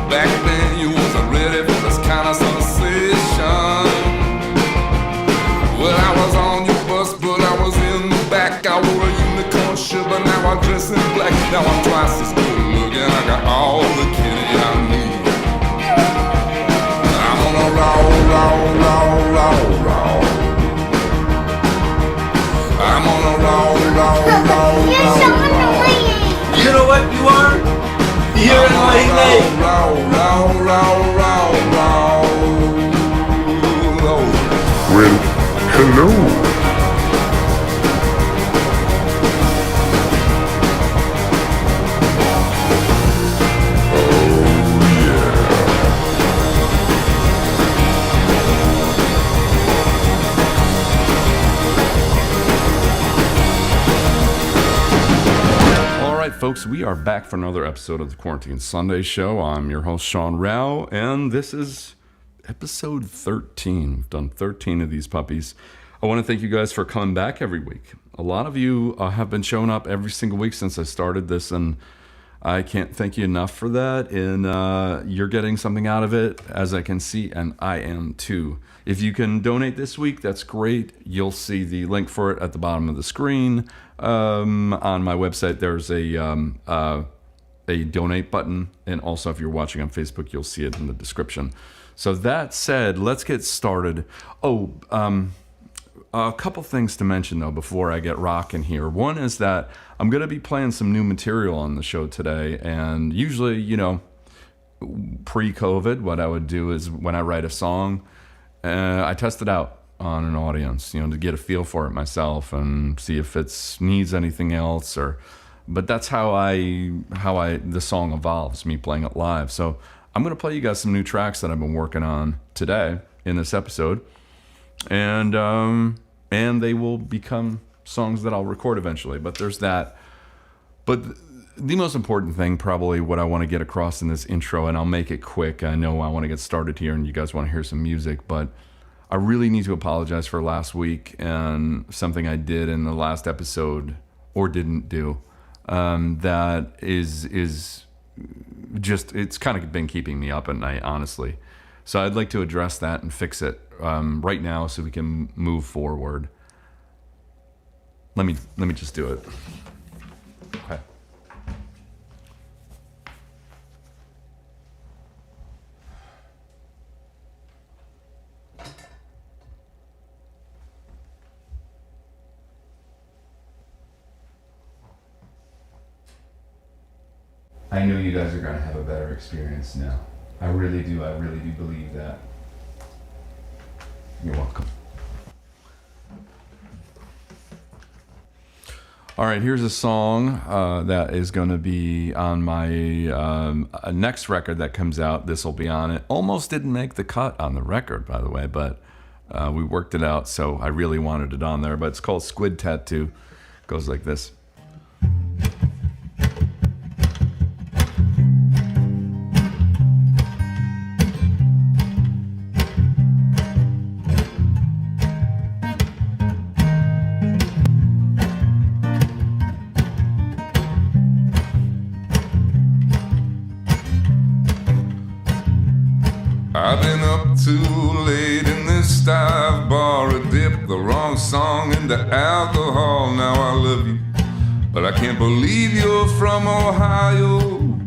back then you wasn't ready for this kind of sensation. Well, I was on your bus, but I was in the back. I wore a unicorn shirt, but now I dress in black. Now I'm twice as good looking. I got all the kitty I need. I'm on a roll. I'm on a roll. You're so annoying. You know what you are? You're annoying. Well, hello. Folks, we are back for another episode of the Quarantine Sunday Show. I'm your host, Sean Rao, and this is episode 13. We've done 13 of these puppies. I want to thank you guys for coming back every week. A lot of you have been showing up every single week since I started this, and I can't thank you enough for that. And you're getting something out of it, as I can see, and I am too. If you can donate this week, that's great. You'll see the link for it at the bottom of the screen. On my website, there's a donate button, and also if you're watching on Facebook, you'll see it in the description. So that said, let's get started. A couple things to mention though before I get rocking here. One is that I'm going to be playing some new material on the show today, and usually, you know, pre-COVID, what I would do is when I write a song, I test it out on an audience, you know, to get a feel for it myself and see if it needs anything else, but that's how the song evolves, me playing it live. So I'm going to play you guys some new tracks that I've been working on today in this episode, and they will become songs that I'll record eventually, but there's that. But the most important thing, probably what I want to get across in this intro, and I'll make it quick. I know I want to get started here and you guys want to hear some music, but I really need to apologize for last week and something I did in the last episode or didn't do. That is just, it's kind of been keeping me up at night, honestly. So I'd like to address that and fix it right now so we can move forward. Let me just do it. Okay. I know you guys are going to have a better experience now. I really do believe that. You're welcome. All right, here's a song that is going to be on my next record that comes out. This will be on it. Almost didn't make the cut on the record, by the way, but we worked it out, so I really wanted it on there. But it's called Squid Tattoo. It goes like this. I've been up too late in this dive bar, a dip the wrong song into alcohol. Now I love you, but I can't believe you're from Ohio.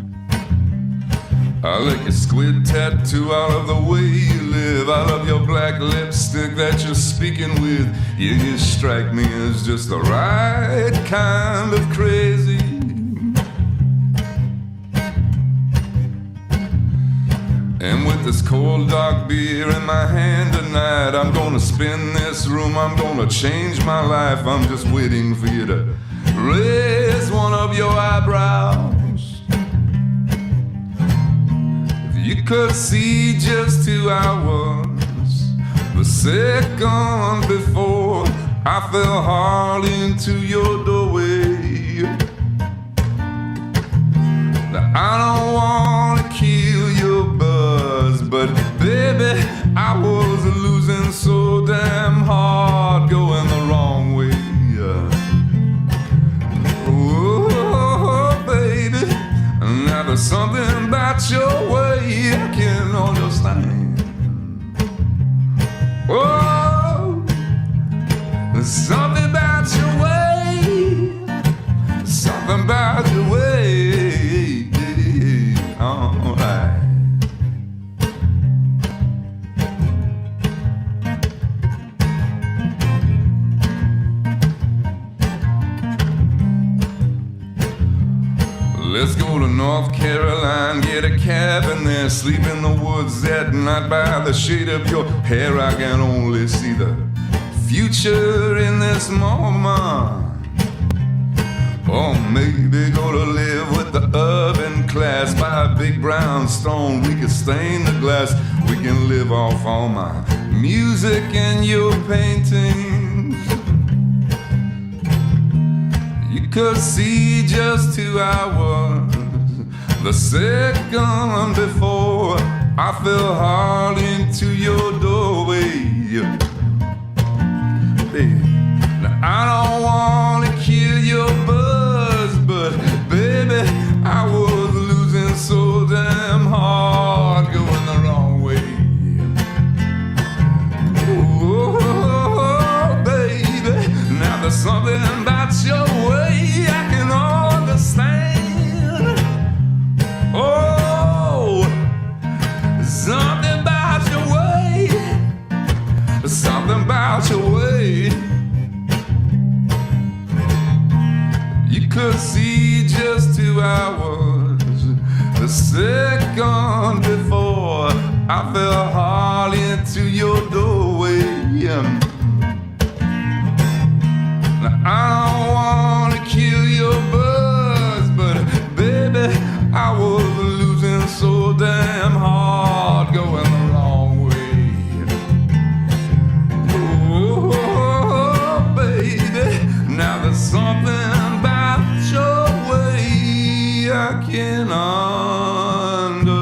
I like your squid tattoo, I love the way you live. I love your black lipstick that you're speaking with. You strike me as just the right kind of crazy. And with this cold dark beer in my hand tonight, I'm gonna spin this room, I'm gonna change my life. I'm just waiting for you to raise one of your eyebrows. If you could see just who I was the second before I fell hard into your doorway. Now I don't wanna kill your buzz, but baby, I was losing so damn hard, going the wrong way. Oh, baby, now there's something about about your way I can understand. Oh, there's something about your way, something about your way. All right. Let's go to North Carolina, get a cabin there, sleep in the woods at night by the shade of your hair. I can only see the future in this moment. Or maybe go to live with the urban class by a big brown stone. We can stain the glass, we can live off all my music and your paintings. You could see just 2 hours, the second before I fell hard into your doorway. Baby, now I don't wanna kill your buzz, but baby, I was losing so damn hard, going the wrong way. Oh, baby, now there's something about your way I can understand. Oh, something about your way, something about your way. You could see just 2 hours, the second before I fell hard into your doorway. Now I don't wanna kill your buzz, but baby, I was losing so damn hard, going the wrong way. Oh, baby, now there's something about your way I can understand.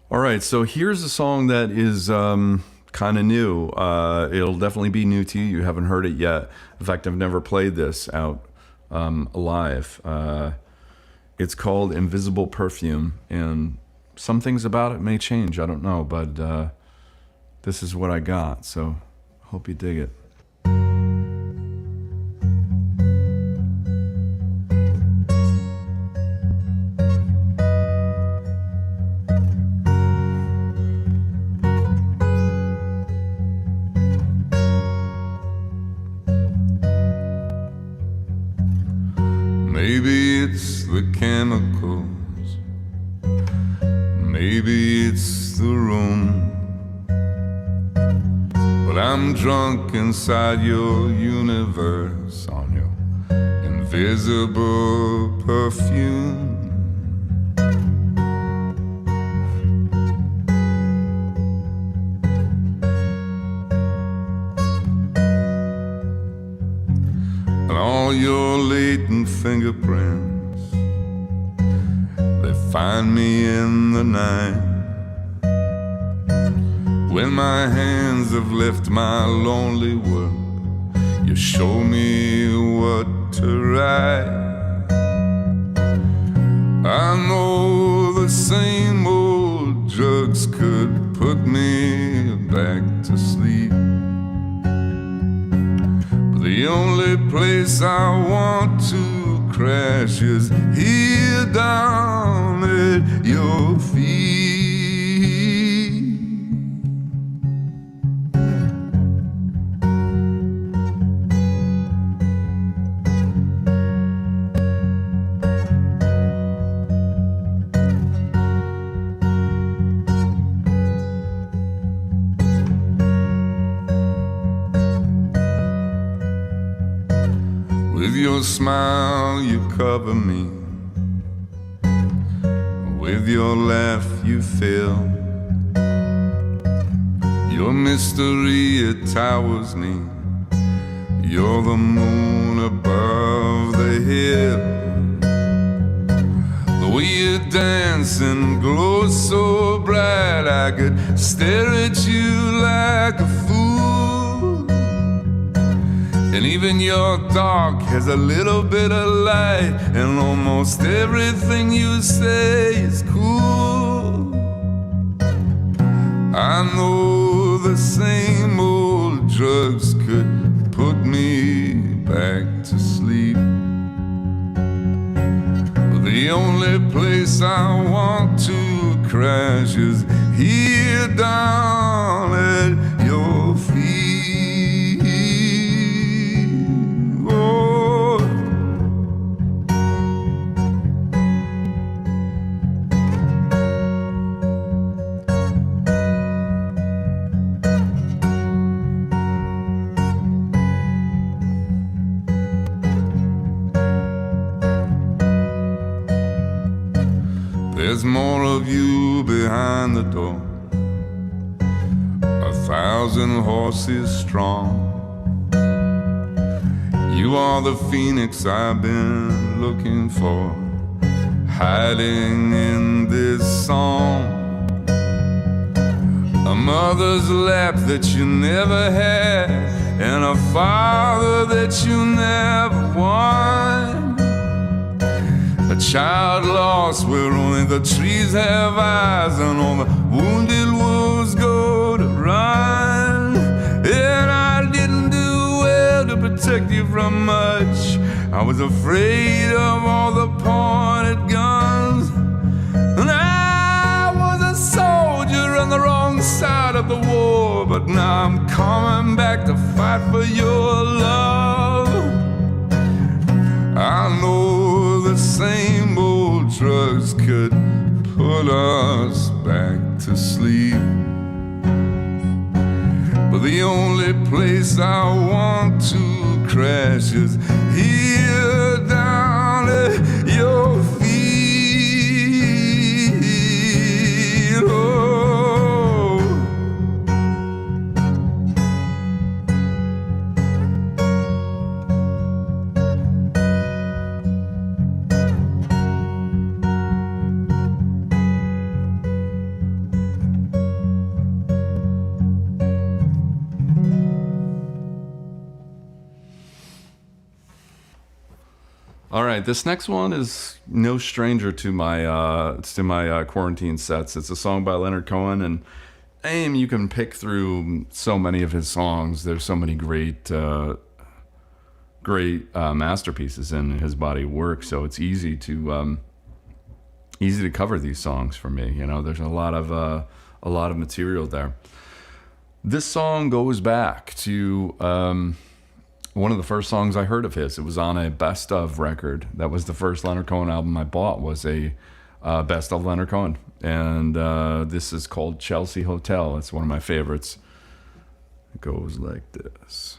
All right, so here's a song that is kind of new. It'll definitely be new to you. You haven't heard it yet. In fact, I've never played this out live. It's called Invisible Perfume, and some things about it may change. I don't know, but this is what I got, so hope you dig it. Maybe it's the chemicals, maybe it's the room, but I'm drunk inside your universe on your invisible perfume. And all your latent fingerprints, they find me in the night, when my hands have left my lonely world. You show me what to write. I know the same old drugs could put me back to sleep, but the only place I want to crash is here down at your feet. With your smile you cover me, with your laugh you fill, your mystery it towers me. You're the moon above the hill. The way you dance and glow so bright, I could stare at you like a fool. And even your dark has a little bit of light, and almost everything you say is cool. I know the same old drugs could put me back to sleep. The only place I want to crash is here down at your feet. Oh. There's more of you behind the door, 1,000 horses strong. You are the phoenix I've been looking for, hiding in this song. A mother's lap that you never had, and a father that you never won. A child lost where only the trees have eyes, and all the wounded wolves go to run. And I didn't do well to protect you from much. I was afraid of all the pointed guns, and I was a soldier on the wrong side of the war. But now I'm coming back to fight for your love. I know the same old drugs could put us back to sleep, but the only place I want to crash is here down at your feet. Oh. All right, this next one is no stranger to my quarantine sets. It's a song by Leonard Cohen, and you can pick through so many of his songs. There's so many great masterpieces in his body of work, so it's easy to cover these songs for me. You know, there's a lot of material there. This song goes back to one of the first songs I heard of his. It was on a best of record. That was the first Leonard Cohen album I bought, was a best of Leonard Cohen. And this is called Chelsea Hotel. It's one of my favorites. It goes like this.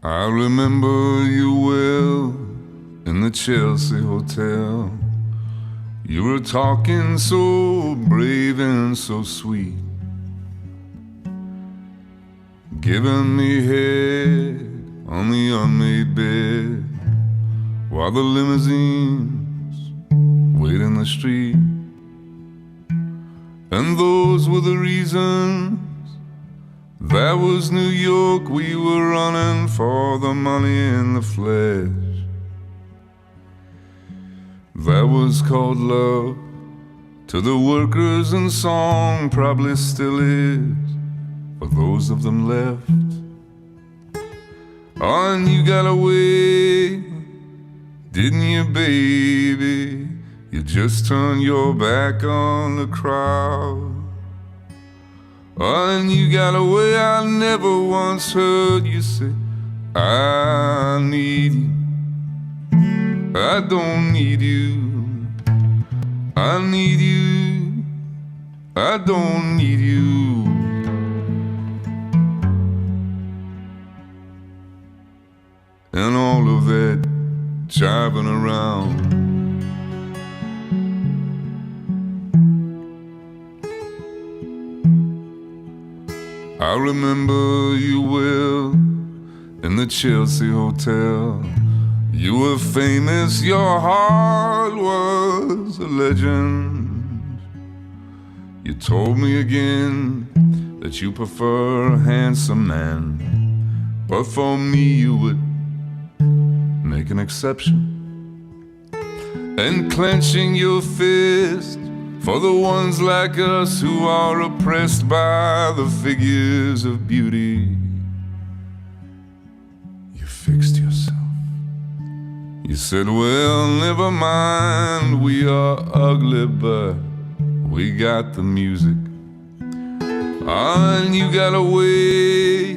I remember you well in the Chelsea Hotel. You were talking so brave and so sweet, giving me head on the unmade bed while the limousines wait in the street. And those were the reasons. That was New York, we were running for the money in the flesh. That was called love to the workers, and song probably still is for those of them left. Oh, and you got away, didn't you, baby? You just turned your back on the crowd. Oh, and you got away, I never once heard you say, I need you, I don't need you, I need you, I don't need you. And all of that jiving around. I remember you well in the Chelsea Hotel. You were famous, your heart was a legend. You told me again that you prefer a handsome man, but for me you would make an exception. And clenching your fist for the ones like us who are oppressed by the figures of beauty, you fixed yourself. You said, well, never mind, we are ugly, but we got the music. And you got away,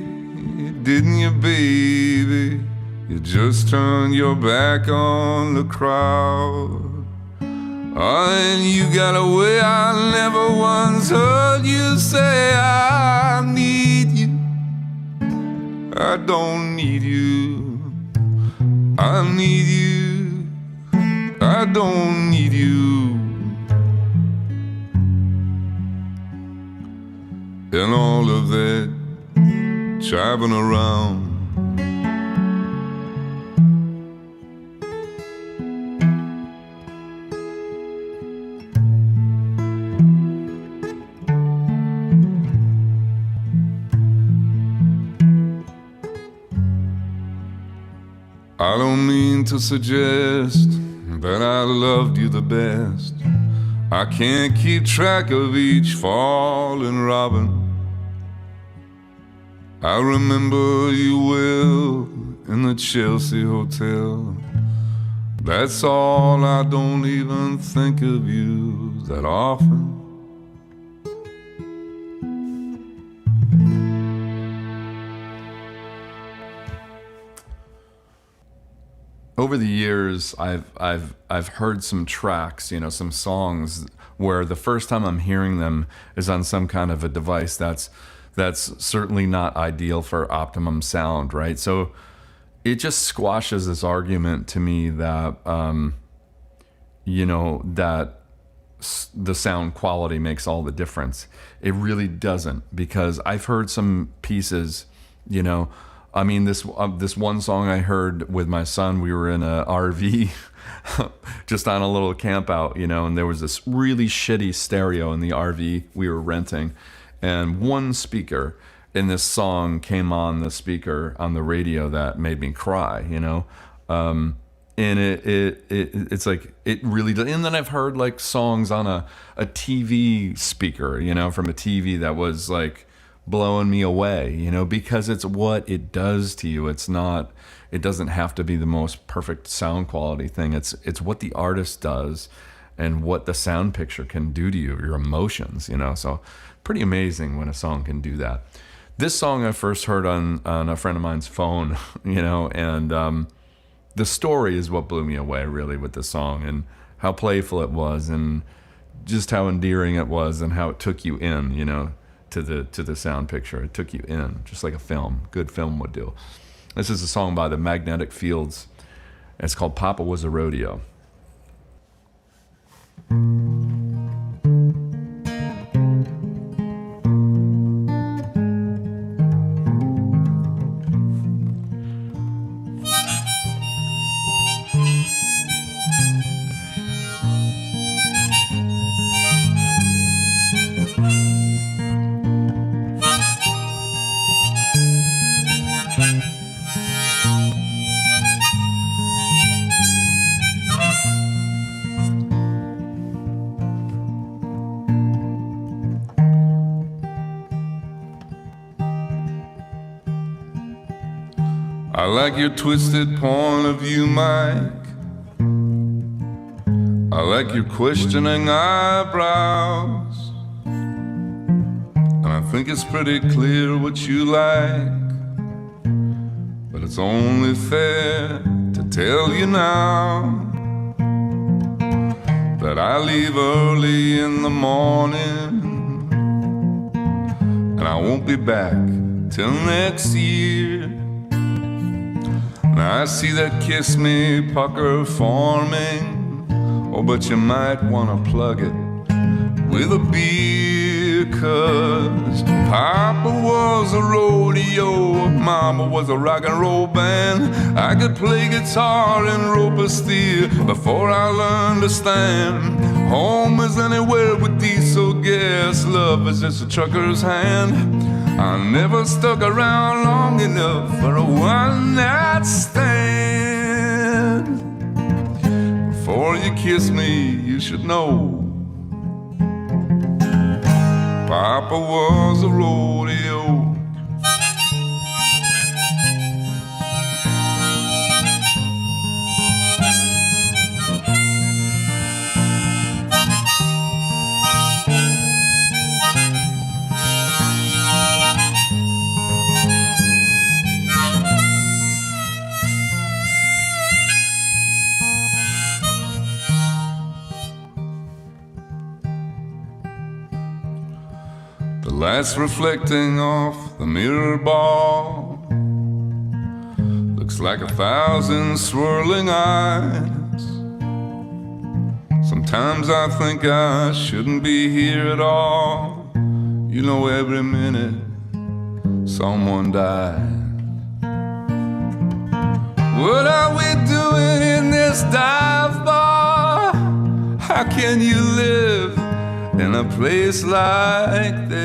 didn't you, baby? You just turned your back on the crowd. And you got away, I never once heard you say, I need you, I don't need you. I need you, I don't need you. And all of that driving around, I don't mean to suggest that I loved you the best. I can't keep track of each falling robin. I remember you well in the Chelsea Hotel. That's all, I don't even think of you that often. Over the years, I've heard some tracks, you know, some songs where the first time I'm hearing them is on some kind of a device that's certainly not ideal for optimum sound, right? So it just squashes this argument to me that you know, that the sound quality makes all the difference. It really doesn't, because I've heard some pieces, you know. I mean, this one song I heard with my son, we were in a RV just on a little camp out, you know, and there was this really shitty stereo in the RV we were renting, and one speaker in this song came on the speaker on the radio that made me cry, you know. And it's like, it really does. And then I've heard like songs on a TV speaker, you know, from a TV that was like blowing me away, you know, because it's what it does to you. It doesn't have to be the most perfect sound quality thing. It's what the artist does and what the sound picture can do to you, your emotions, you know. So pretty amazing when a song can do that. This song I first heard on a friend of mine's phone, you know, and the story is what blew me away really with the song, and how playful it was, and just how endearing it was, and how it took you in, you know, to the sound picture. It took you in, just like a film, good film would do. This is a song by the Magnetic Fields. It's called Papa Was a Rodeo. I like your twisted point of view, Mike. I like your questioning eyebrows. And I think it's pretty clear what you like, but it's only fair to tell you now that I leave early in the morning, and I won't be back till next year. Now I see that kiss me pucker forming, oh, but you might want to plug it with a beer. steer, 'cause Papa was a rodeo, Mama was a rock and roll band. I could play guitar and rope a steer before I learned to stand. Home is anywhere with diesel gas, love is just a trucker's hand. I never stuck around long enough for a one-night stand. Before you kiss me, you should know Papa was a rodeo. Lights reflecting off the mirror ball, looks like 1,000 swirling eyes. Sometimes I think I shouldn't be here at all. You know, every minute someone dies. What are we doing in this dive bar? How can you live in a place like this?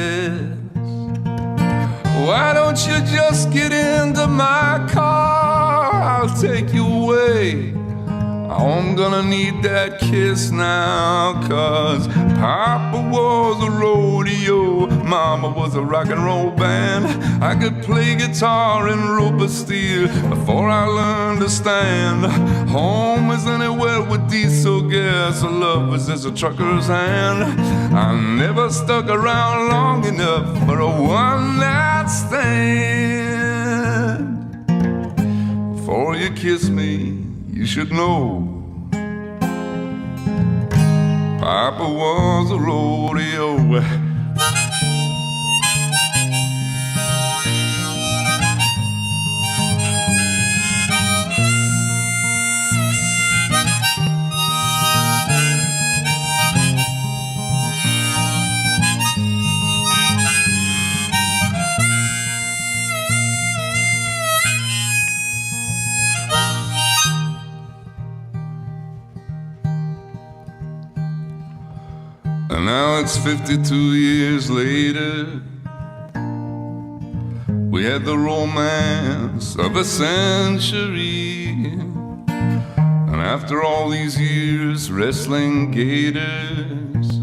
Why don't you just get into my car? I'll take you away. I'm gonna need that kiss now, 'cause Papa was a rodeo, Mama was a rock and roll band. I could play guitar and rope a steer before I learned to stand. Home is anywhere with diesel gas, love is just a trucker's hand. I never stuck around long enough for a one-night stand. Before you kiss me, you should know Papa was a rodeo. And now it's 52 years later. We had the romance of a century. And after all these years wrestling gators,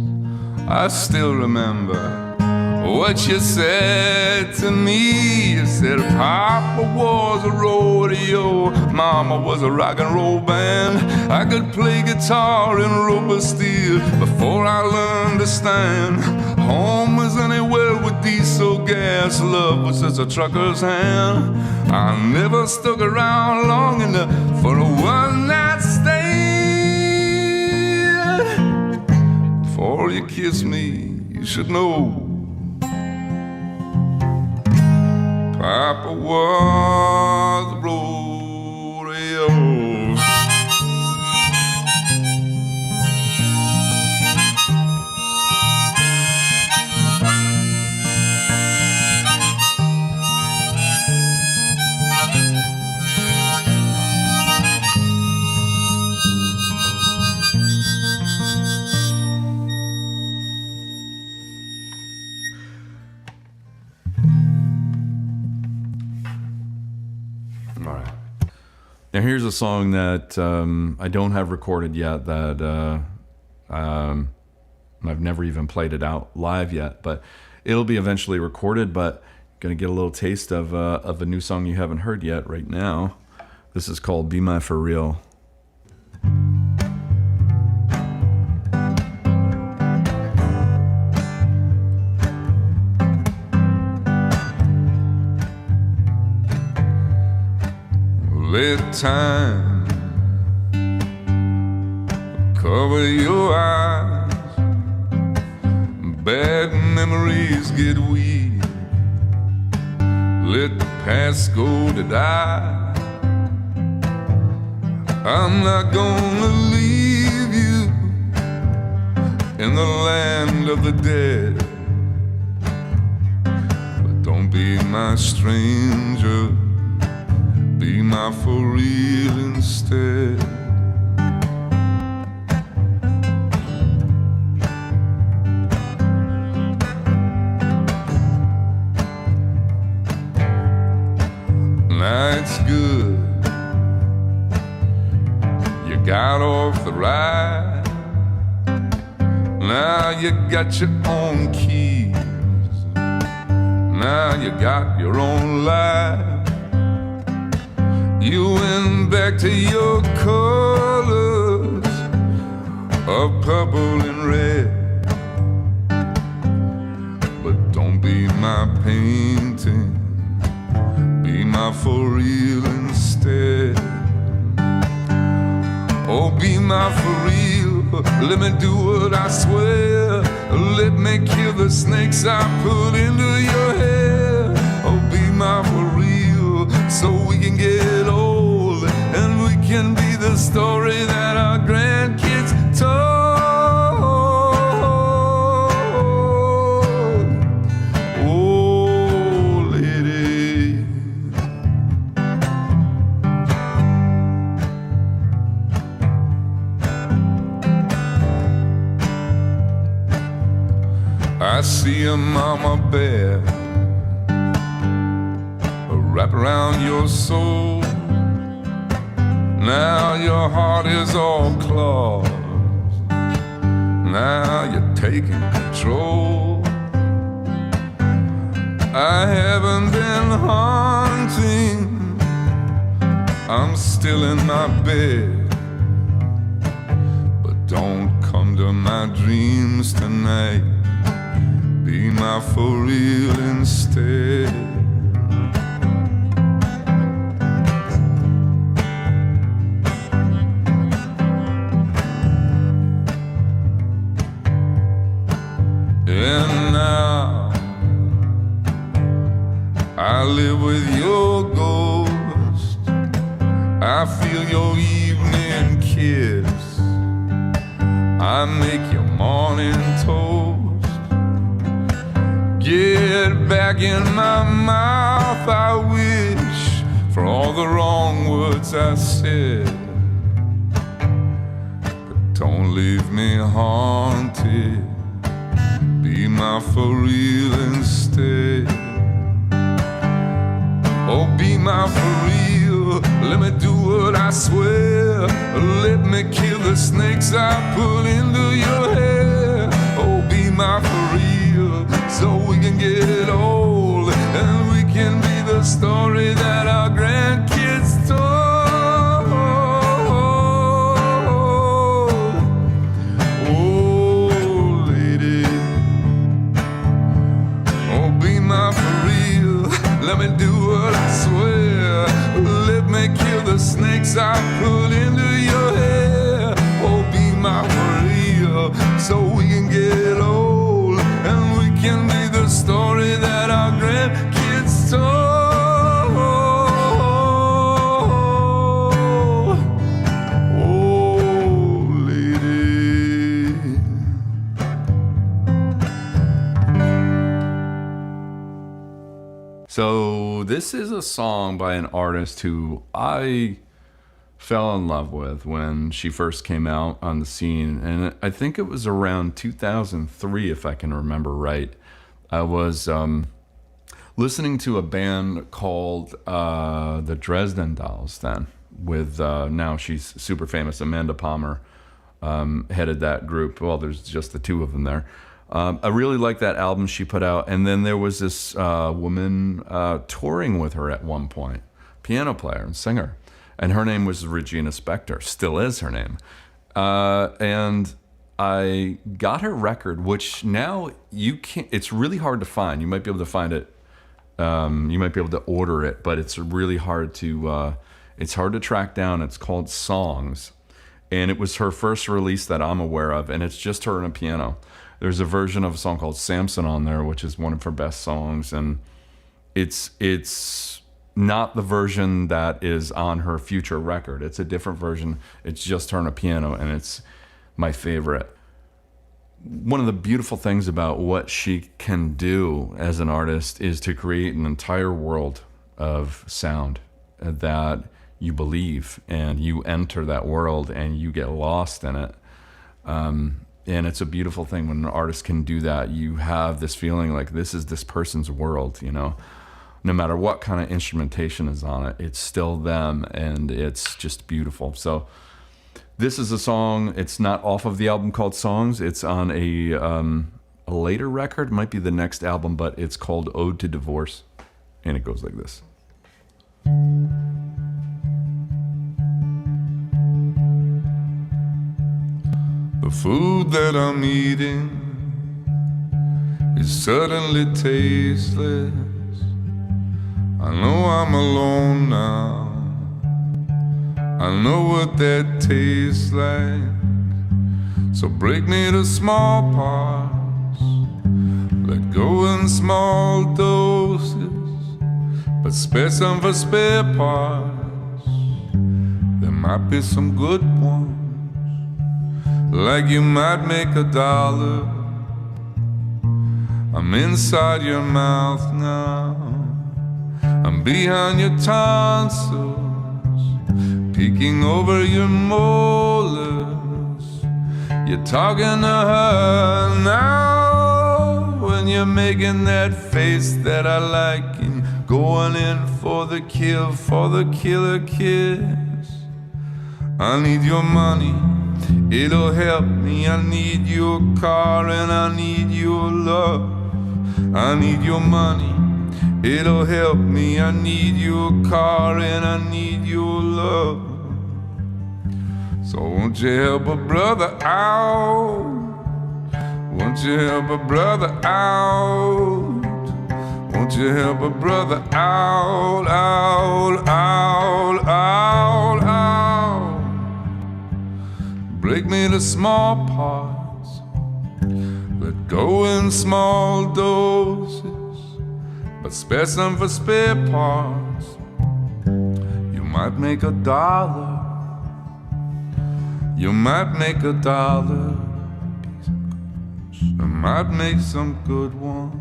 I still remember what you said to me. You said Papa was a rodeo, Mama was a rock and roll band. I could play guitar and rope a steer before I learned to stand. Home is anywhere with diesel gas, love was just a trucker's hand. I never stuck around long enough for a one-night stand. Before you kiss me, you should know Papa was a rodeo. Now here's a song that I don't have recorded yet, that I've never even played it out live yet, but it'll be eventually recorded. But gonna get a little taste of a new song you haven't heard yet right now. This is called Be My For Real. Let time cover your eyes. Bad memories get weak. Let the past go to die. I'm not gonna leave you in the land of the dead. be my stranger, be my for real instead. Night's good, you got off the ride. Now you got your own keys. Now you got your own life. You went back to your colors of purple and red. But don't be my painting, be my for real instead. Oh, be my for real, let me do what I swear. Let me kill the snakes I put into your hair. Oh, be my for real, so we can get old and we can be the story that our grandkids told. Oh, lady. I see a mama bear wrap around your soul. Now your heart is all claws. Now you're taking control. I haven't been haunting, I'm still in my bed. But don't come to my dreams tonight, be my for real instead. And now I live with your ghost. I feel your evening kiss. I make your morning toast. Get back in my mouth, I wish, for all the wrong words I said. But don't leave me haunted, be my for real instead. Oh, be my for real, let me do what I swear. Let me kill the snakes I put into your hair. Oh, be my for real, so we can get old and we can be the story that our grandkids told. Oh, lady, oh, be my for real, let me do what I swear. Let me kill the snakes I put into your hair. Oh, be my for real, so we can get old and we can be the story that our grandkids told. Oh, lady. So this is a song by an artist who I fell in love with when she first came out on the scene, and I think it was around 2003, if I can remember right. I was listening to a band called the Dresden Dolls then, with now she's super famous, Amanda Palmer headed that group. Well, there's just the two of them there. I really liked that album she put out, and then there was this woman touring with her at one point, piano player and singer, and her name was Regina Spektor, still is her name. And I got her record, which now you can't, it's really hard to find. You might be able to find it, you might be able to order it, but it's really hard to, it's hard to track down. It's called Songs, and it was her first release that I'm aware of, and it's just her and a piano. There's a version of a song called Samson on there, which is one of her best songs, and it's not the version that is on her future record. It's a different version. It's just her and a piano, and it's my favorite. one of the beautiful things about what she can do as an artist is to create an entire world of sound that you believe, and you enter that world and you get lost in it. And it's a beautiful thing when an artist can do that. You have this feeling like this is this person's world, you know. No matter what kind of instrumentation is on it, it's still them, and it's just beautiful. So this is a song. It's not off of the album called Songs. It's on a later record. Might be the next album, but it's called Ode to Divorce, and it goes like this. The food that I'm eating is suddenly tasteless. I know I'm alone now. I know what that tastes like. So break me to small parts, let go in small doses, but spare some for spare parts. There might be some good ones, like you might make $1. I'm inside your mouth now, I'm behind your tonsils, peeking over your molars. You're talking to her now, when you're making that face that I like, and going in for the kill, for the killer kiss. I need your money, it'll help me. I need your car and I need your love. I need your money, it'll help me. I need your car and I need your love. So won't you help a brother out? Won't you help a brother out? Won't you help a brother out, out, out, out, out? Break me to small parts, let go in small doses, but spare some for spare parts. You might make $1, you might make $1. You might make some good ones.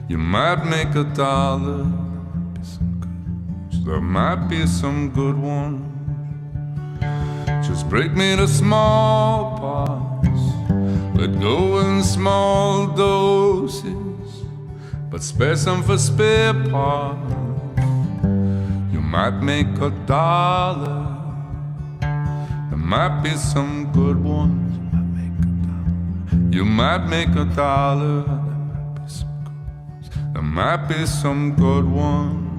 You might make $1. There might be some good ones. Just break me to small parts, let go in small doses, but spare some for spare parts. You might make $1. There might be some good ones. You might make $1. There might be some good ones.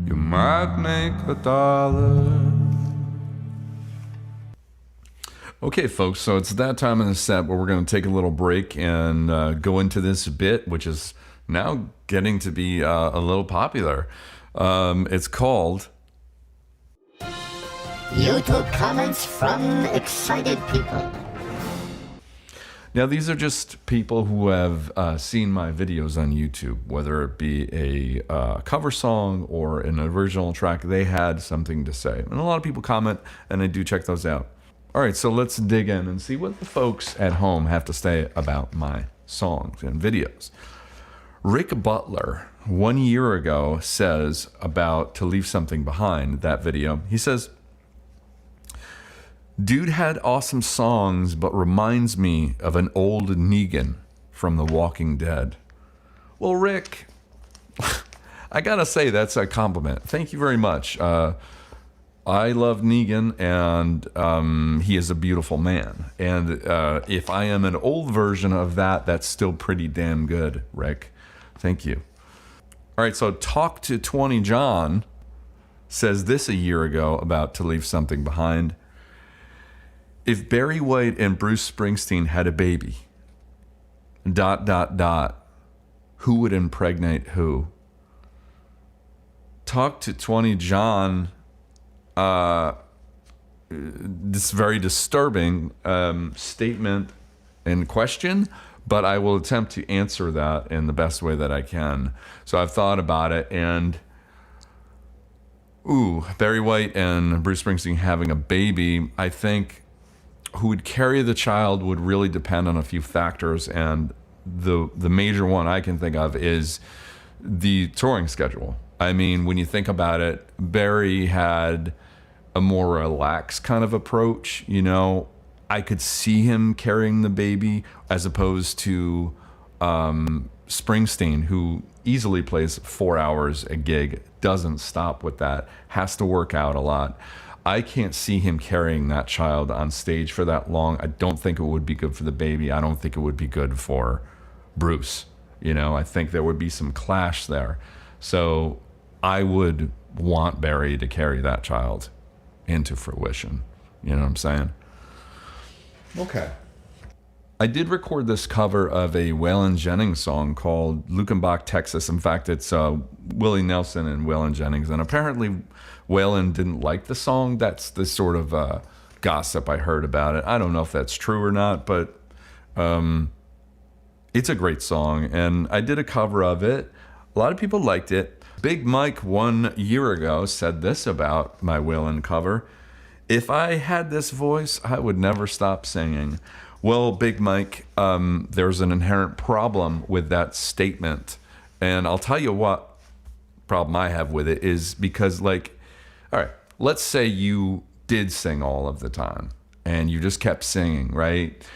You might make $1. Okay, folks, so it's that time in the set where we're going to take a little break and go into this bit, which is now getting to be a little popular. It's called YouTube comments from excited people. Now, these are just people who have seen my videos on YouTube, whether it be a cover song or an original track. They had something to say. And a lot of people comment, and I do check those out. All right, so let's dig in and see what the folks at home have to say about my songs and videos. Rick Butler, 1 year ago, says about To Leave Something Behind, that video. He says, "Dude had awesome songs, but reminds me of an old Negan from The Walking Dead." Well, Rick, I gotta say that's a compliment. Thank you very much. I love Negan, and he is a beautiful man. And if I am an old version of that, that's still pretty damn good, Rick. Thank you. All right, so Talk to 20 John says this a year ago about To Leave Something Behind. "If Barry White and Bruce Springsteen had a baby, ... who would impregnate who?" Talk to 20 John, this very disturbing statement and question, but I will attempt to answer that in the best way that I can. So I've thought about it, and Barry White and Bruce Springsteen having a baby, I think who would carry the child would really depend on a few factors, and the major one I can think of is the touring schedule. I mean, when you think about it, Barry had a more relaxed kind of approach. You know, I could see him carrying the baby as opposed to Springsteen, who easily plays 4 hours a gig, doesn't stop with that, has to work out a lot. I can't see him carrying that child on stage for that long. I don't think it would be good for the baby. I don't think it would be good for Bruce. You know, I think there would be some clash there. So I would want Barry to carry that child into fruition. You know what I'm saying? Okay. I did record this cover of a Waylon Jennings song called Lukenbach, Texas. In fact, it's Willie Nelson and Waylon Jennings. And apparently Waylon didn't like the song. That's the sort of gossip I heard about it. I don't know if that's true or not, but it's a great song. And I did a cover of it. A lot of people liked it. Big Mike 1 year ago said this about my Waylon cover: "If I had this voice, I would never stop singing." Well, Big Mike, there's an inherent problem with that statement. And I'll tell you what problem I have with it is because, like, all right, let's say you did sing all of the time and you just kept singing, right?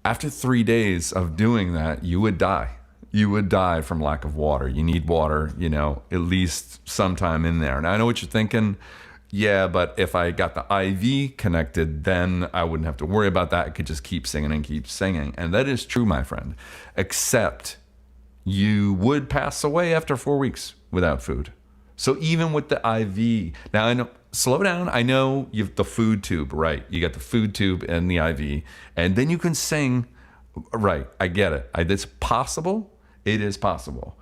After 3 days of doing that, you would die. You would die from lack of water. You need water, you know, at least sometime in there. And I know what you're thinking. Yeah, but if I got the IV connected, then I wouldn't have to worry about that. I could just keep singing and keep singing. And that is true, my friend. Except you would pass away after 4 weeks without food. So even with the IV, now I know, slow down. I know you've the food tube, right? You got the food tube and the IV, and then you can sing, right? I get it. It's possible. It is possible.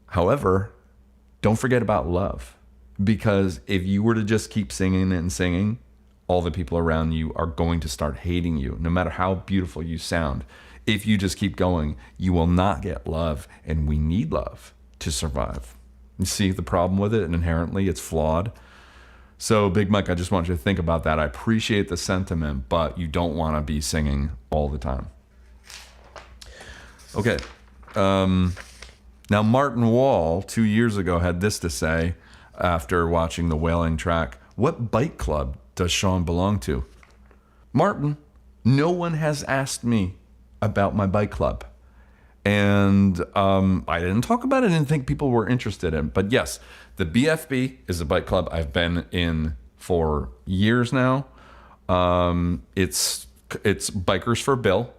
However, don't forget about love. Because if you were to just keep singing and singing, all the people around you are going to start hating you, no matter how beautiful you sound. If you just keep going, you will not get love, and we need love to survive. You see the problem with it, and inherently it's flawed. So, Big Mike, I just want you to think about that. I appreciate the sentiment, but you don't want to be singing all the time. Okay. Now, Martin Wall, 2 years ago, had this to say after watching the Wailing track: "What bike club does Sean belong to?" Martin, no one has asked me about my bike club. And I didn't talk about it. I didn't think people were interested in. But yes, the BFB is a bike club I've been in for years now. It's Bikers for Bill.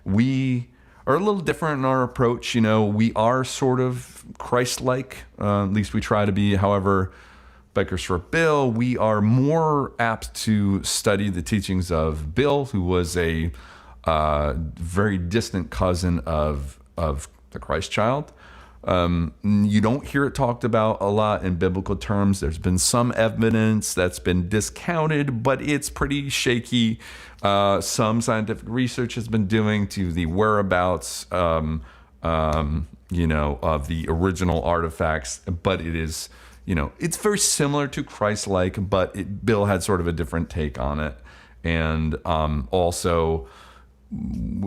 We are a little different in our approach. You know, we are sort of Christ-like. At least we try to be. However, Bikers for Bill, we are more apt to study the teachings of Bill, who was a very distant cousin of the Christ child. You don't hear it talked about a lot in biblical terms. There's been some evidence that's been discounted, but it's pretty shaky. Some scientific research has been doing to the whereabouts, of the original artifacts, but it is, it's very similar to Christ-like, but Bill had sort of a different take on it, and also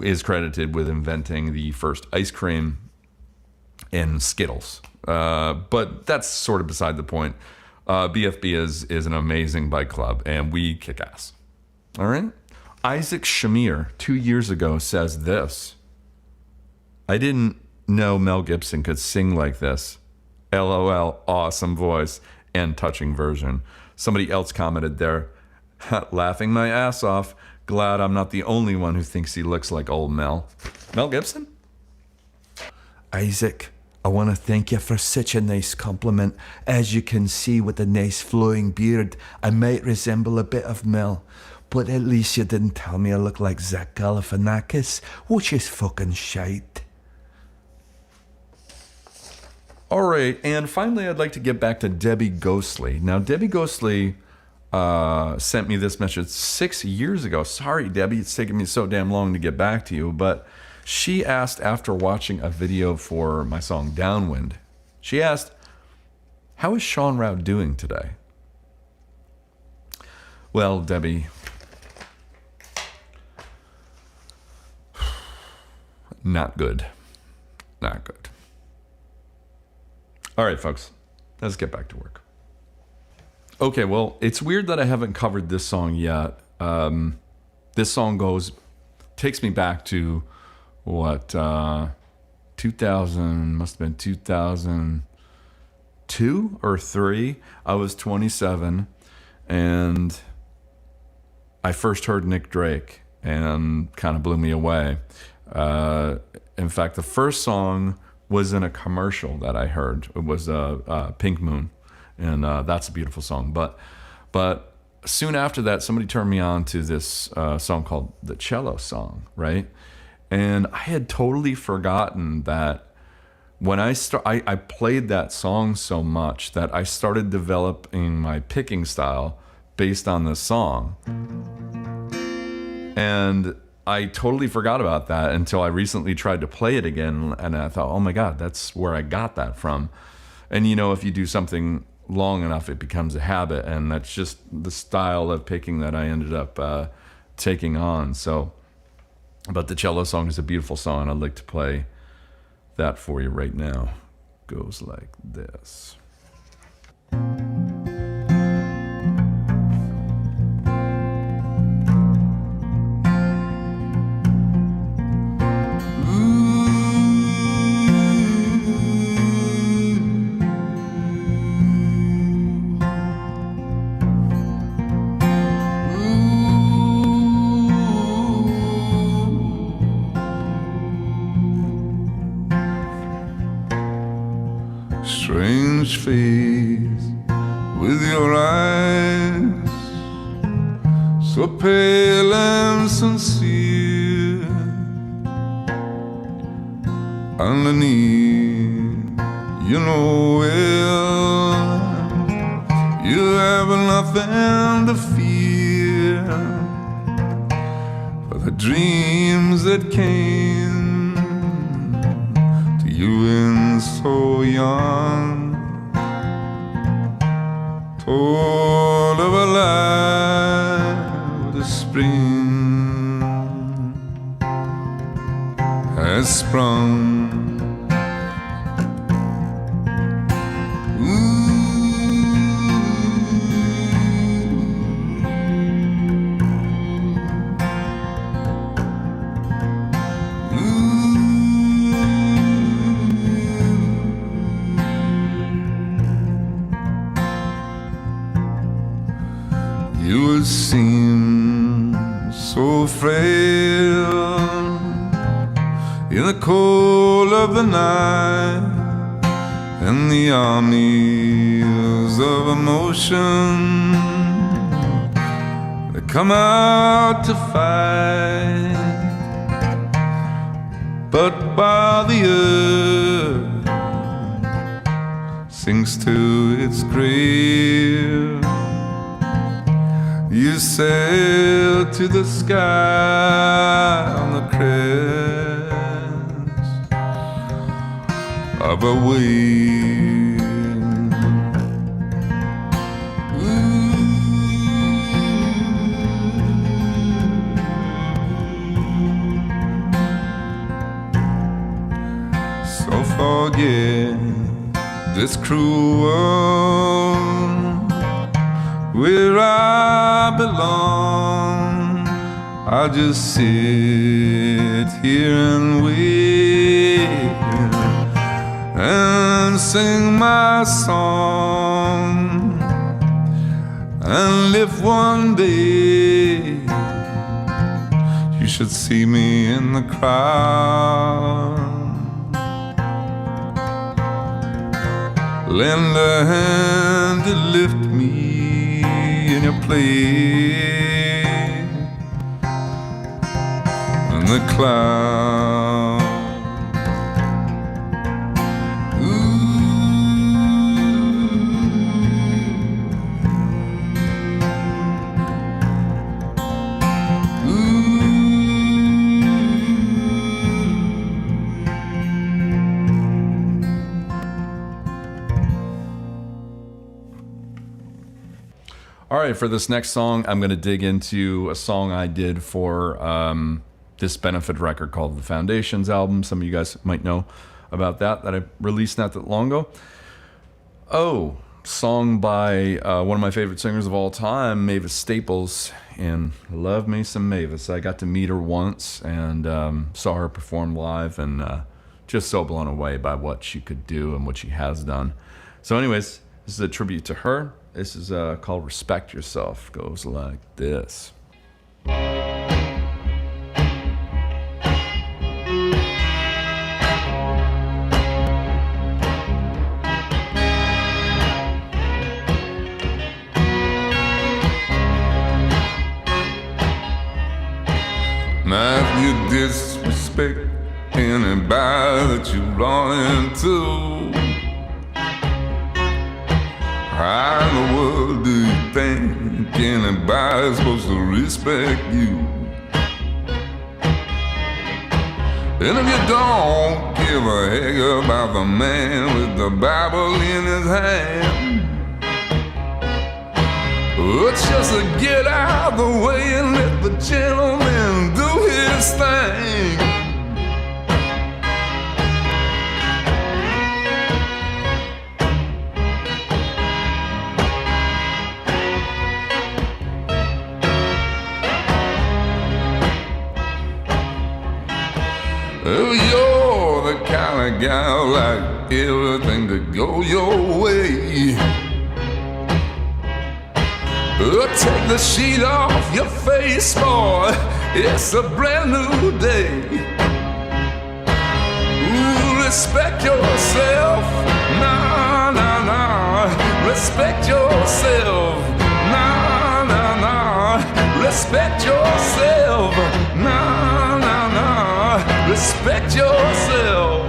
is credited with inventing the first ice cream and Skittles. But that's sort of beside the point. BFB is an amazing bike club, and we kick ass. All right? Isaac Shamir, 2 years ago, says this: "I didn't know Mel Gibson could sing like this. LOL, awesome voice and touching version." Somebody else commented there, "Laughing my ass off. Glad I'm not the only one who thinks he looks like old Mel." Mel Gibson? "Isaac, I want to thank you for such a nice compliment. As you can see with the nice flowing beard, I might resemble a bit of Mel. But at least you didn't tell me I look like Zach Galifianakis, which is fucking shite." All right, and finally I'd like to get back to Debbie Ghostly. Now, Debbie Ghostly sent me this message 6 years ago. Sorry, Debbie, it's taken me so damn long to get back to you, but she asked, after watching a video for my song Downwind, she asked, "How is Sean Rao doing today?" Well, Debbie, Not good. Not good. All right, folks, let's get back to work. Okay, well, it's weird that I haven't covered this song yet. This song takes me back to what, 2000, must have been 2002 or 3. I was 27 and I first heard Nick Drake and kind of blew me away. In fact, the first song was in a commercial that I heard. It was Pink Moon, and that's a beautiful song. But soon after that, somebody turned me on to this song called the Cello Song, right? And I had totally forgotten that when I played that song so much that I started developing my picking style based on this song. And I totally forgot about that until I recently tried to play it again, and I thought, oh my God, that's where I got that from. And you know, if you do something long enough, it becomes a habit, and that's just the style of picking that I ended up taking on. So, but the Cello Song is a beautiful song. I'd like to play that for you right now. Goes like this. Strange face with your eyes, so pale and sincere. Underneath, you know well, you have nothing to fear. For the dreams that came to you in so young, told of a life the spring has sprung. You would seem so frail in the cold of the night, and the armies of emotion that come out to fight. But while the earth sinks to its grave, you sail to the sky on the crest of a wave. So forget this cruel world where I belong. I'll just sit here and wait and sing my song. And if one day you should see me in the crowd, lend a hand to lift me in your place in the cloud. All right, for this next song, I'm going to dig into a song I did for this benefit record called the Foundations album. Some of you guys might know about that I released not that long ago. Oh, song by one of my favorite singers of all time, Mavis Staples, and love me some Mavis. I got to meet her once and saw her perform live, and just so blown away by what she could do and what she has done. So anyways, this is a tribute to her. This is called Respect Yourself. Goes like this. Now if you disrespect anybody that you run into, how in the world do you think anybody's supposed to respect you? And if you don't give a heck about the man with the Bible in his hand, it's just to get out of the way and let the gentleman do his thing. Oh, you're the kind of guy like everything to go your way. Take the sheet off your face, boy. It's a brand new day. Ooh, respect yourself. Nah, nah, nah. Respect yourself. Nah, nah, nah. Respect yourself. Nah, nah, nah. Respect yourself.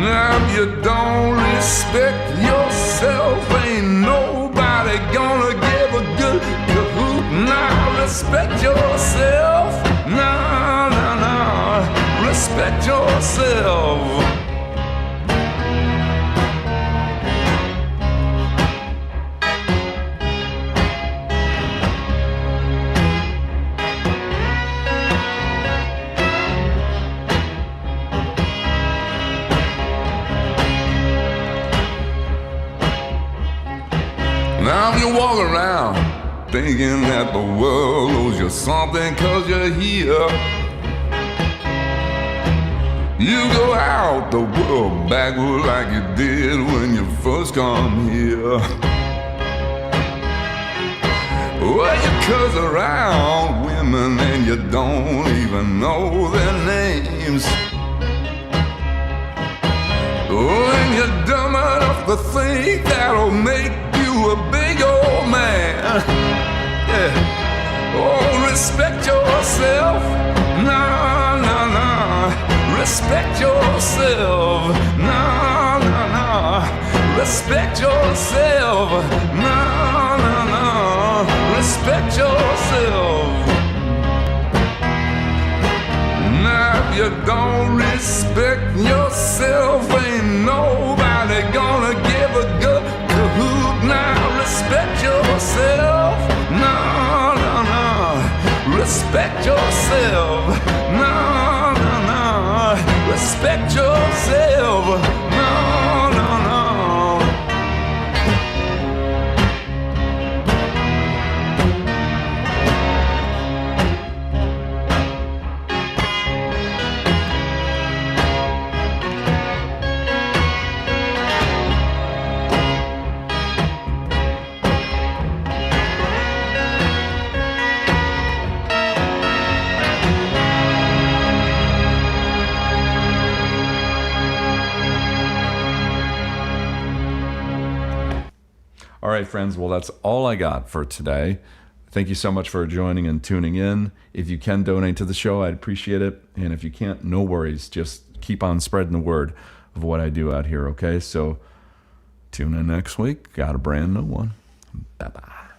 Now if you don't respect yourself, ain't nobody gonna give a good cahoot. Now respect yourself. Nah, nah, nah. Respect yourself. Now if you walk around thinking that the world owes you something 'cause you're here, you go out the world backward like you did when you first come here. Well, you cuss around women and you don't even know their names. Oh, and you're dumb enough to think that'll make you a big old man. Yeah. Oh, respect yourself. Nah, nah, nah. Respect yourself. Nah, nah, nah. Respect yourself. Nah, nah, nah. Respect yourself. Now if you don't respect yourself, ain't nobody gonna give a good cahoot. Now respect yourself. No, no, no. Respect yourself. No, no, no. Respect yourself. No, no, no. All right, friends. Well, that's all I got for today. Thank you so much for joining and tuning in. If you can donate to the show, I'd appreciate it. And if you can't, no worries. Just keep on spreading the word of what I do out here, okay? So tune in next week. Got a brand new one. Bye-bye.